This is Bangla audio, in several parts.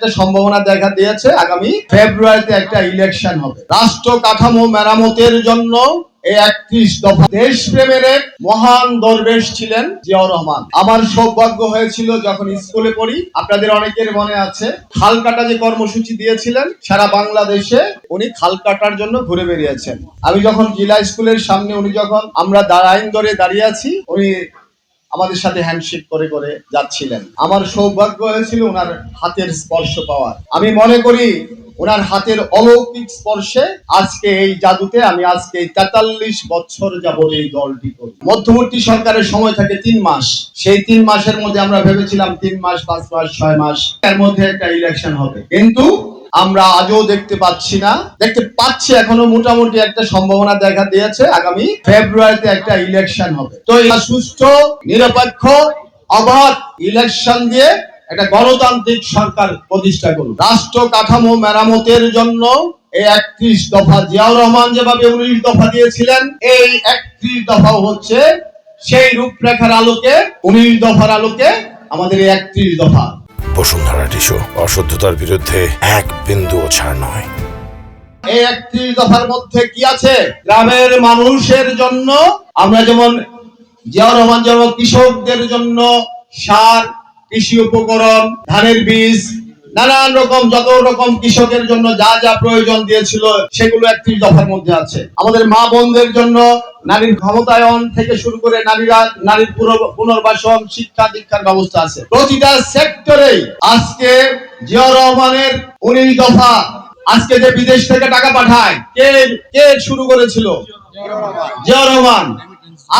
একটা সম্ভাবনা দেখা দিয়েছে আগামী ফেব্রুয়ারিতে একটা ইলেকশন হবে। রাষ্ট্র কাঠামো মেরামতের জন্য এই 31 দফা দেশপ্রেমের এক মহান দরবেশ ছিলেন জিয়াউর রহমান। আমার সৌভাগ্য হয়েছিল যখন স্কুলে পড়ি, আপনাদের অনেকের মনে আছে খাল কাটা যে কর্মসূচি দিয়েছিলেন সারা বাংলাদেশে, উনি খাল কাটার জন্য ঘুরে বেরিয়েছেন। আমি যখন জেলা স্কুলের সামনে উনি যখন আমরা লাইন ধরে দাঁড়িয়ে আছি, উনি আমাদের সাথে হ্যান্ডশেক করে করে যাচ্ছিলেন। আমার সৌভাগ্য হয়েছিল ওনার হাতের স্পর্শ পাওয়ার। আমি মনে করি ওনার হাতের অলৌকিক স্পর্শে আজকে এই জাদুতে আমি আজকে 43 বছর যাবত এই দলটি করি। মধ্যবর্তী সরকারের সময় থাকে 3 মাস। সেই 3 মাসের মধ্যে আমরা ভেবেছিলাম 3 মাস, 5 মাস, 6 মাস এর মধ্যে একটা ইলেকশন হবে, কিন্তু আমরা আজও দেখতে পাচ্ছি এখনো মোটামুটি একটা সম্ভাবনা দেখা দিয়েছে আগামী ফেব্রুয়ারিতে একটা ইলেকশন হবে। তো এই সুষ্ঠু, নিরপেক্ষ, অবাধ ইলেকশন দিয়ে একটা গণতান্ত্রিক সরকার প্রতিষ্ঠা করুন। রাষ্ট্র কাঠামো মেরামতের জন্য এই 31 দফা জিয়াউর রহমান যেভাবে 19 দফা দিয়েছিলেন, এই 31 দফা হচ্ছে সেই রূপরেখার আলোকে, 19 দফার আলোকে আমাদের এই 31 দফা। বসুন্ধরা টিস্যু, অশুদ্ধতার বিরুদ্ধে এক বিন্দুও ছাড় নয়। এই 31 দফার মধ্যে কি আছে? গ্রামের মানুষের জন্য আমরা যেমন জিয়াউর রহমান যেমন কৃষকদের জন্য সার, কৃষি উপকরণ, ধানের বীজ, নানান রকম যত রকম কৃষকের জন্য যা যা প্রয়োজন দিয়েছিল সেগুলো 31 দফার মধ্যে আছে। আমাদের মা বোনদের জন্য নারীর ক্ষমতায়ন থেকে শুরু করে নারীর পুনর্বাসন, শিক্ষা দীক্ষার ব্যবস্থা আছে। প্রতিটা সেক্টরে আজকে জিয়াউর রহমানের 19 দফা, আজকে যে বিদেশ থেকে টাকা পাঠায় কে শুরু করেছিল? জিয়াউর রহমান।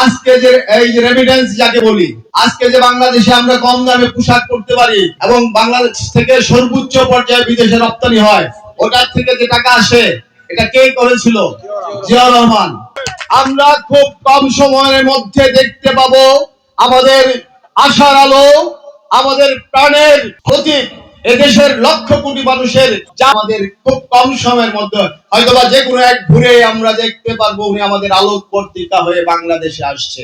আজকে যে এই যে রেমিটেন্স যাকে বলি, আজকে যে বাংলাদেশে আমরা কম দামে পোশাক পরতে পারি এবং বাংলাদেশ থেকে সর্বোচ্চ পর্যায়ে বিদেশে রপ্তানি হয়, ওটার থেকে যে টাকা আসে এটা কে করেছিল? জিয়াউর রহমান। আমরা খুব কম সময়ের মধ্যে দেখতে পাবো আমাদের আশার আলো, আমাদের প্রাণের প্রতীক, এদেশের লক্ষ কোটি মানুষের, যা আমাদের খুব কম সময়ের মধ্যে হয়তোবা যে কোনো এক ঘুরে আমরা দেখতে পারবো উনি আমাদের আলোক পত্রিকা হয়ে বাংলাদেশে আসছে।